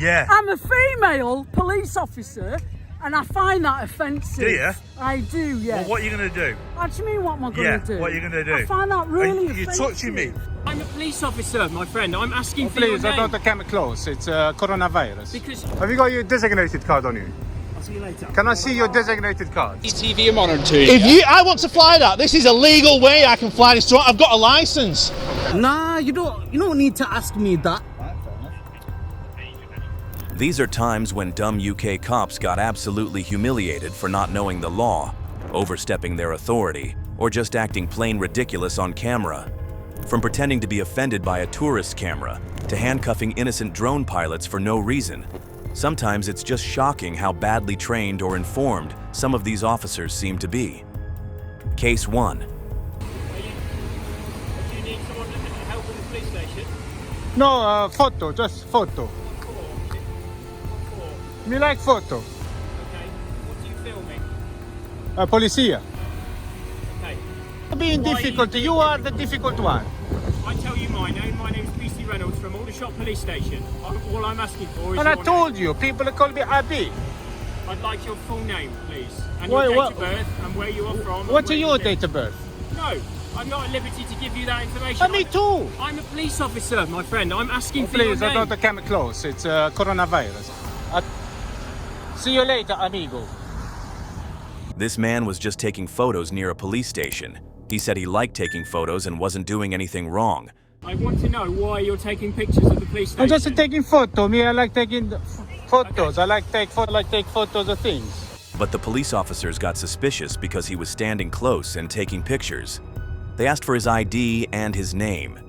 Yeah. I'm a female police officer and I find that offensive. Do you? I do, yeah. Well, what are you going to do? What do you mean, what am I going to do? What are you going to do? I find that really offensive. You're touching me. I'm a police officer, my friend. I'm asking for your Please, name. I don't come close. It's coronavirus. Because... Have you got your designated card on you? I'll see you later. Can I see your designated card? TV I'm on to you. I want to fly that. This is a legal way I can fly this drone. I've got a license. Nah, you don't need to ask me that. These are times when dumb UK cops got absolutely humiliated for not knowing the law, overstepping their authority, or just acting plain ridiculous on camera. From pretending to be offended by a tourist camera, to handcuffing innocent drone pilots for no reason. Sometimes it's just shocking how badly trained or informed some of these officers seem to be. Case 1. Do you need someone to help with the police station? No, photo, just photo. Me like photo. Okay. What are you filming? Policia. Okay. Being difficult, you are the difficult one. I tell you my name. My name's PC Reynolds from Aldershot Police Station. All I'm asking for is And I your told name. you, people call me Abi. I'd like your full name, please. And Why, your date what- of birth and where you are from. What's your date of birth? No, I'm not at liberty to give you that information. Me too. I'm a police officer, my friend. I'm asking for Please, your I name. don't come close. It's coronavirus. See you later, amigo. This man was just taking photos near a police station. He said he liked taking photos and wasn't doing anything wrong. I want to know why you're taking pictures of the police station. I'm just taking photo. Me, I like taking photos. Okay. I like take photos of things. But the police officers got suspicious because he was standing close and taking pictures. They asked for his ID and his name.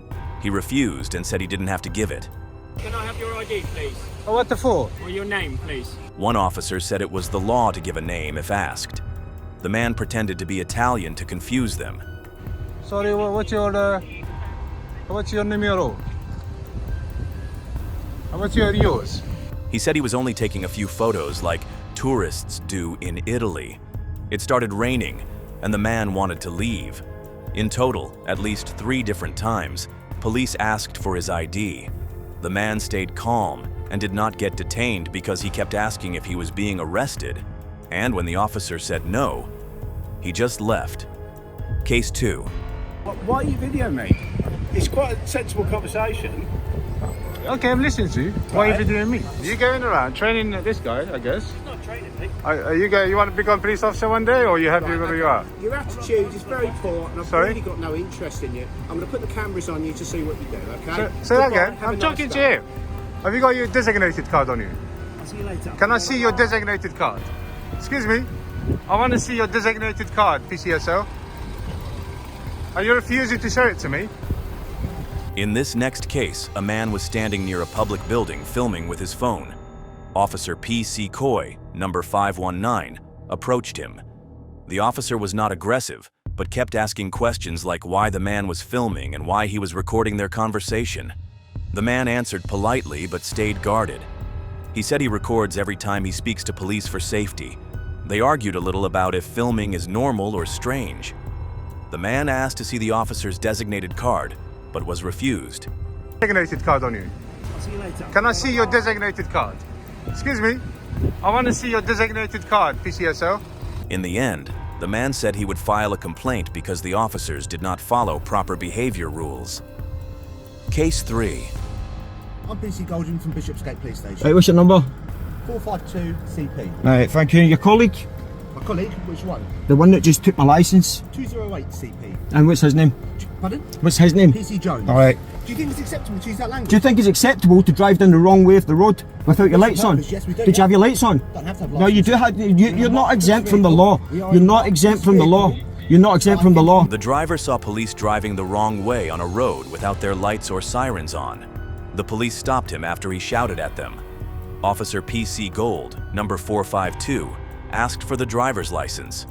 He refused and said he didn't have to give it. Can I have your ID, please? Oh, what the for? Or your name, please? One officer said it was the law to give a name if asked. The man pretended to be Italian to confuse them. Sorry, what's your numero? What's your yours? He said he was only taking a few photos like tourists do in Italy. It started raining, and the man wanted to leave. In total, at least 3 different times, police asked for his ID. The man stayed calm and did not get detained because he kept asking if he was being arrested. And when the officer said no, he just left. Case 2. Why are you videoing me? It's quite a sensible conversation. Okay, I'm listening to you. Why are you doing me? You going around training this guy, I guess? He's not training me. You want to become a police officer one day, or you happy where you are? Your attitude is very poor, and I've Sorry? really got no interest in you. I'm going to put the cameras on you to see what you do, okay? Say that Goodbye, again. have a I'm nice talking to day. you. Have you got your designated card on you? I'll see you later. Can I see your designated card? Excuse me. I want to see your designated card, PCSO. Are you refusing to show it to me? In this next case, a man was standing near a public building filming with his phone. Officer P.C. Coy, number 519, approached him. The officer was not aggressive, but kept asking questions like why the man was filming and why he was recording their conversation. The man answered politely but stayed guarded. He said he records every time he speaks to police for safety. They argued a little about if filming is normal or strange. The man asked to see the officer's designated card, but was refused. Designated card on you. I'll see you later. Can I see your designated card? Excuse me. I want to see your designated card, PCSO. In the end, the man said he would file a complaint because the officers did not follow proper behavior rules. Case 3. I'm PC Golding from Bishopsgate Police Station. Right, what's your number? 452 CP. Right, thank you. Your colleague? My colleague, which one? The one that just took my licence. 208 CP. And what's his name? Pardon? What's his name? PC Jones. All right. Do you think it's acceptable to use that language? Do you think it's acceptable to drive down the wrong way of the road without your lights on? Yes, we do. Did you have your lights on? Don't have to have No, you do have. You're not exempt from the law. You're not exempt from the law. You're not exempt from the law. The driver saw police driving the wrong way on a road without their lights or sirens on. The police stopped him after he shouted at them. Officer P.C. Gold, number 452, asked for the driver's license.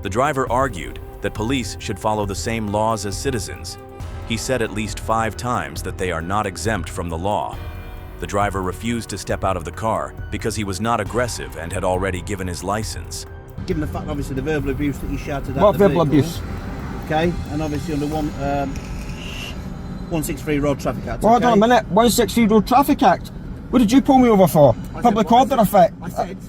The driver argued that police should follow the same laws as citizens. He said at least 5 times that they are not exempt from the law. The driver refused to step out of the car because he was not aggressive and had already given his license. Given the fact, obviously, the verbal abuse that you shouted at What the verbal vehicle, abuse? Okay, and obviously under 163 Road Traffic Act. Hold okay? on a minute. 163 Road Traffic Act. What did you pull me over for? Public order effect.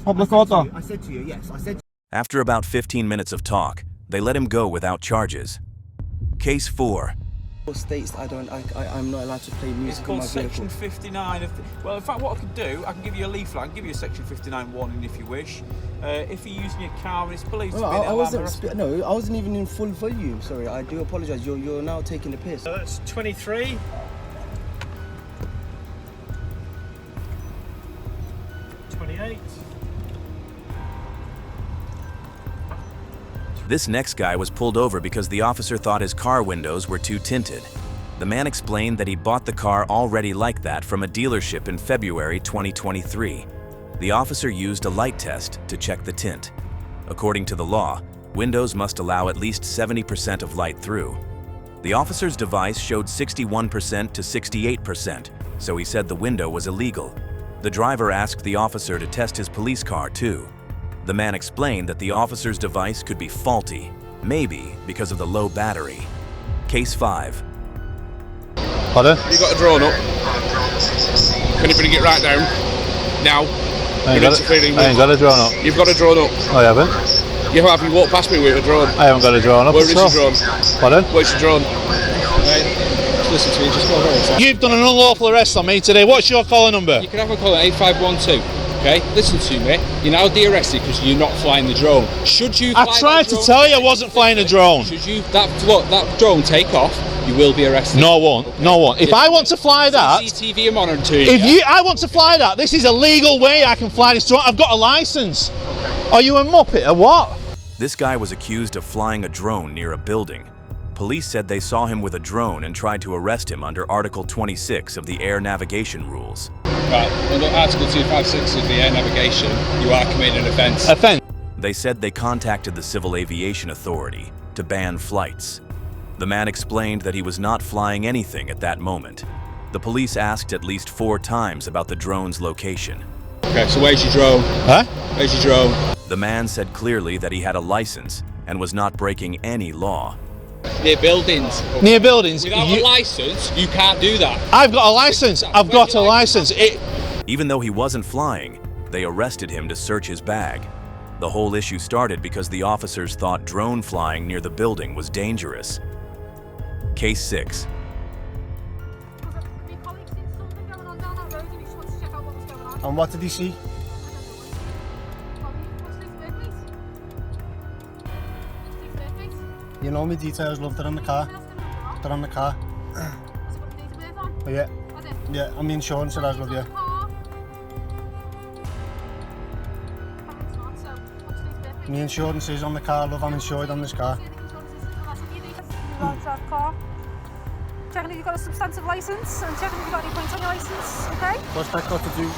Public order. I said to you, yes. I said. After about 15 minutes of talk, they let him go without charges. Case 4. States that I'm not allowed to play music on my vehicle. Section 59 of the, well, in fact, what I could do, I can give you a leaflet. I can give you a Section 59 warning if you wish. If you're using your car and it's believed to be I wasn't even in full volume. Sorry, I do apologise. You're now taking the piss. So that's 23. 28. This next guy was pulled over because the officer thought his car windows were too tinted. The man explained that he bought the car already like that from a dealership in February 2023. The officer used a light test to check the tint. According to the law, windows must allow at least 70% of light through. The officer's device showed 61% to 68%, so he said the window was illegal. The driver asked the officer to test his police car too. The man explained that the officer's device could be faulty, maybe because of the low battery. Case 5. Pardon? You got a drone up. Can you bring it right down? Now. I ain't got a drone up. You've got a drone up. I haven't. You have. You walked past me with a drone. I haven't got a drone up. Where is your drone? Pardon? Where's your drone? Right. Listen to me, just go ahead. You've done an unlawful arrest on me today. What's your caller number? You can have a call at 8512. Okay, listen to me. You're now de-arrested because you're not flying the drone. Should you? I tried to tell you I wasn't flying a drone. Should you? That drone take off, you will be arrested. No, I won't. No, I won't. If I want to fly that, CCTV are monitoring. I want to fly that, this is a legal way I can fly this drone. I've got a license. Are you a muppet or what? This guy was accused of flying a drone near a building. Police said they saw him with a drone and tried to arrest him under Article 26 of the Air Navigation Rules. Right, under Article 256 of the Air Navigation, you are committing an offence. They said they contacted the Civil Aviation Authority to ban flights. The man explained that he was not flying anything at that moment. The police asked at least 4 times about the drone's location. Okay, so where's your drone? Huh? Where's your drone? The man said clearly that he had a license and was not breaking any law. Near buildings. Near buildings. Without a license, you can't do that. I've got a license. I've got a license. Even though he wasn't flying, they arrested him to search his bag. The whole issue started because the officers thought drone flying near the building was dangerous. Case 6. And what did he see? You know my details, love. They're in the car. They're in the car. Yeah. Yeah, and my insurance it has, love, yeah. My insurance is on the car, love. I'm insured on this car. Checking if you've got a substantive licence and checking if you've got any points on your licence, okay? What's that got to do?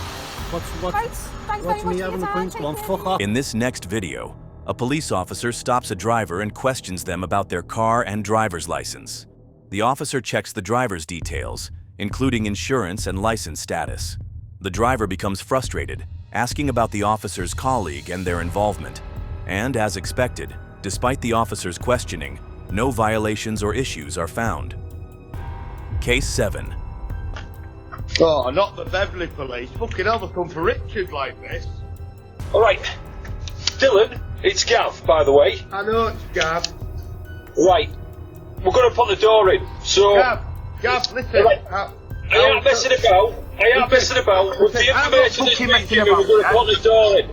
What's me having the points? Go on, fuck off. In this next video, a police officer stops a driver and questions them about their car and driver's license. The officer checks the driver's details, including insurance and license status. The driver becomes frustrated, asking about the officer's colleague and their involvement. And as expected, despite the officer's questioning, no violations or issues are found. Case 7. Oh, not the Beverley police. Fucking hell, they come for Richard like this. Alright. Dylan, it's Gav, by the way. I know it's Gav. Right. We're going to put the door in, so... Gav, listen. Right. I ain't messing about. With the information that's been given, we're going to put the door in.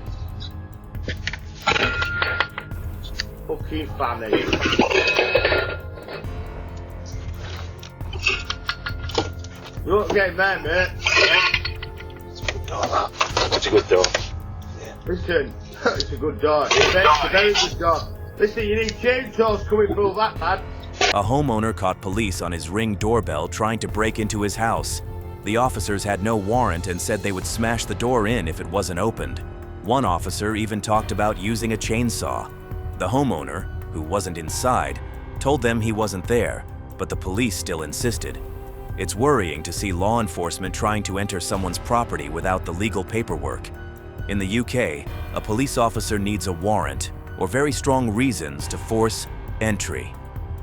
Fucking fanny. You won't get there, mate. It's a good door. Listen, it's a good door. It's a very good door. Listen, you need chainsaws coming through that, man. A homeowner caught police on his Ring doorbell trying to break into his house. The officers had no warrant and said they would smash the door in if it wasn't opened. One officer even talked about using a chainsaw. The homeowner, who wasn't inside, told them he wasn't there, but the police still insisted. It's worrying to see law enforcement trying to enter someone's property without the legal paperwork. In the UK, a police officer needs a warrant or very strong reasons to force entry.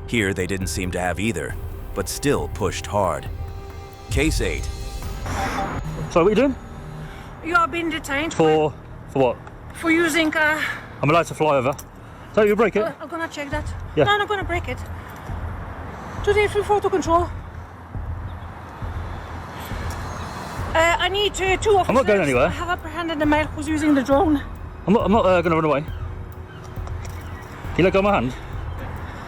Here they didn't seem to have either, but still pushed hard. Case 8. So what are you doing? You are being detained. For what? For using. I'm allowed to fly over. So you break it? I'm gonna check that. Yeah. No, I'm not gonna break it. Today through photo control. I need two officers. I'm not going anywhere. I have apprehended the male who's using the drone. I'm not going to run away. You let go of my hand?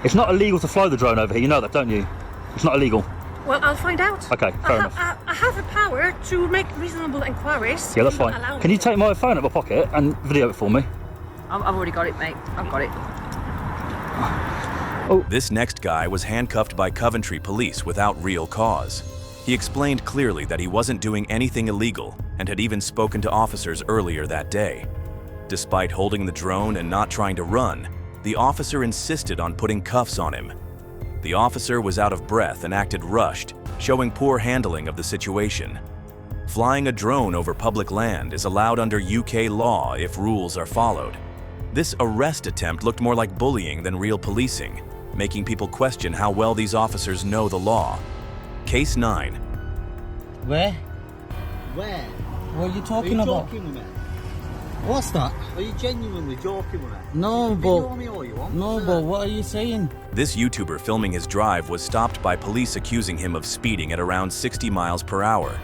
It's not illegal to fly the drone over here, you know that, don't you? It's not illegal. Well, I'll find out. Okay, fair enough. I have the power to make reasonable inquiries. Yeah, that's fine. Can you take my phone out of my pocket and video it for me? I've already got it, mate. I've got it. Oh. This next guy was handcuffed by Coventry police without real cause. He explained clearly that he wasn't doing anything illegal and had even spoken to officers earlier that day. Despite holding the drone and not trying to run, the officer insisted on putting cuffs on him. The officer was out of breath and acted rushed, showing poor handling of the situation. Flying a drone over public land is allowed under UK law if rules are followed. This arrest attempt looked more like bullying than real policing, making people question how well these officers know the law. Case 9. Where? Where? What are you talking about? Joking with me? What's that? Are you genuinely joking with me? No, Video me all you want. No, but what are you saying? This YouTuber filming his drive was stopped by police accusing him of speeding at around 60 miles per hour.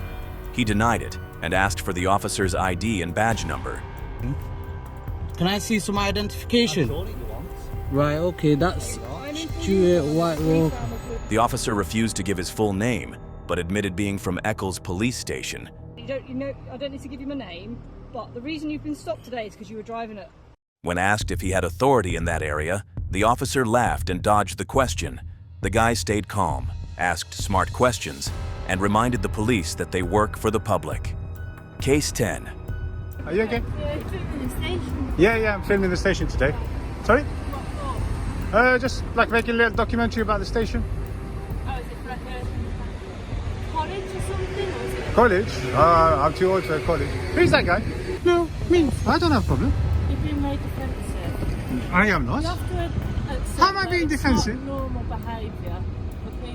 He denied it and asked for the officer's ID and badge number. Can I see some identification? That's all you want. Right, okay, that's Stuart White Walk. The officer refused to give his full name, but admitted being from Eccles Police Station. I don't need to give you my name, but the reason you've been stopped today is because you were driving it. When asked if he had authority in that area, the officer laughed and dodged the question. The guy stayed calm, asked smart questions, and reminded the police that they work for the public. Case 10. Are you okay? Yeah, filming the station. Yeah, I'm filming the station today. Sorry? Just like making a little documentary about the station. Oh, is it for like a college or something? Or is it College? I'm too old for college. Who's that guy? No, me. I don't have a problem. You've been very defensive. I am not. You have to accept How am I that being it's defensive? not normal behaviour.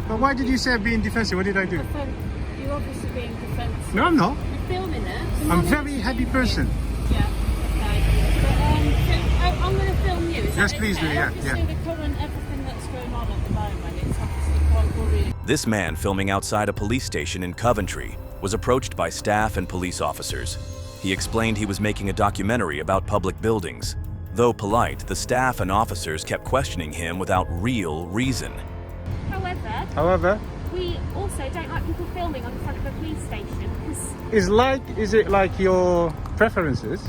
But why did you say I'm being defensive? What did I do? You're obviously being defensive. No, I'm not. You're filming it. I'm a very heavy person. Yeah, okay. But I'm going to film you. Is Yes, that please do, okay? yeah, Obviously, yeah. the current everything that's going on at the moment, it's obviously quite worrying. This man filming outside a police station in Coventry was approached by staff and police officers. He explained he was making a documentary about public buildings. Though polite, the staff and officers kept questioning him without real reason. However, we also don't like people filming on the front of a police station because... Is it like your preferences?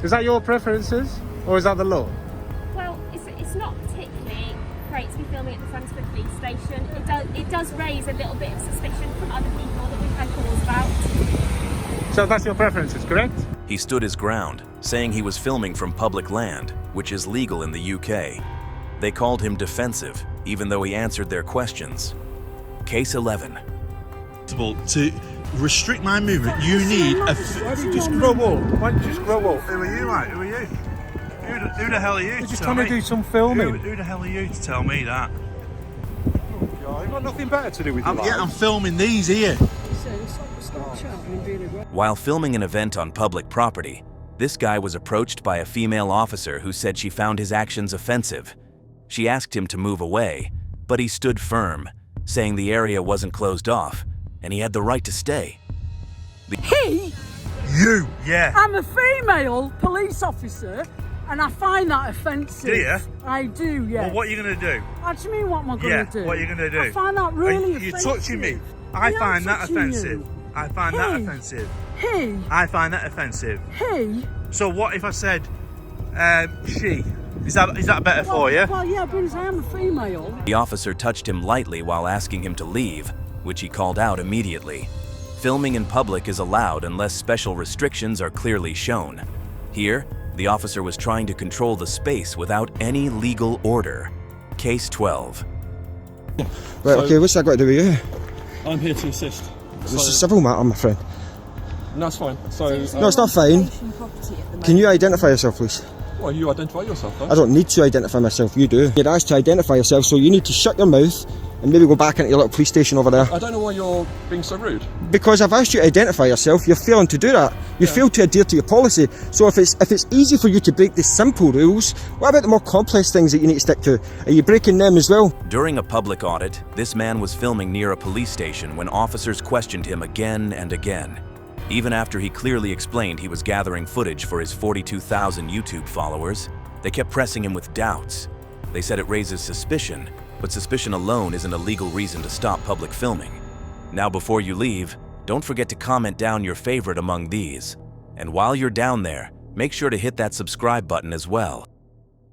Is that your preferences? Or is that the law? Well, it's not particularly great to be filming at the front of a police station. It does raise a little bit of suspicion from other people that we've had calls about. So that's your preferences, correct? He stood his ground, saying he was filming from public land, which is legal in the UK. They called him defensive, even though he answered their questions. Case 11. To restrict my movement, you need a... Why don't you just grow up? Why don't you just grow up? Who are you, mate? Who are you? Who the hell are you? You're just trying to do some filming. Who the hell are you to tell me that? Oh, God, you've got nothing better to do with your life. Yeah, I'm filming these here. While filming an event on public property, this guy was approached by a female officer who said she found his actions offensive. She asked him to move away, but he stood firm, saying the area wasn't closed off and he had the right to stay. You? Yeah. I'm a female police officer and I find that offensive. Do you? I do, yeah. Well, what are you going to do? What do you mean, what am I going to do? What are you going to do? I find that really offensive. You're touching me. I find that offensive. You. I find that offensive. He? I find that offensive. He? So what if I said, she? Is that better for you? Well, yeah, because I am a female. The officer touched him lightly while asking him to leave, which he called out immediately. Filming in public is allowed unless special restrictions are clearly shown. Here, the officer was trying to control the space without any legal order. Case 12. Right, okay, what's that got to do with you? I'm here to assist. It's a civil matter, my friend. No, that's fine. So, no, it's not fine. Can you identify yourself, please? Well, you identify yourself, though. I don't need to identify myself, you do. You're asked to identify yourself, so you need to shut your mouth and maybe go back into your little police station over there. I don't know why you're being so rude. Because I've asked you to identify yourself, you're failing to do that. You fail to adhere to your policy. So if it's easy for you to break the simple rules, what about the more complex things that you need to stick to? Are you breaking them as well? During a public audit, this man was filming near a police station when officers questioned him again and again. Even after he clearly explained he was gathering footage for his 42,000 YouTube followers, they kept pressing him with doubts. They said it raises suspicion, but suspicion alone isn't a legal reason to stop public filming. Now before you leave, don't forget to comment down your favorite among these. And while you're down there, make sure to hit that subscribe button as well.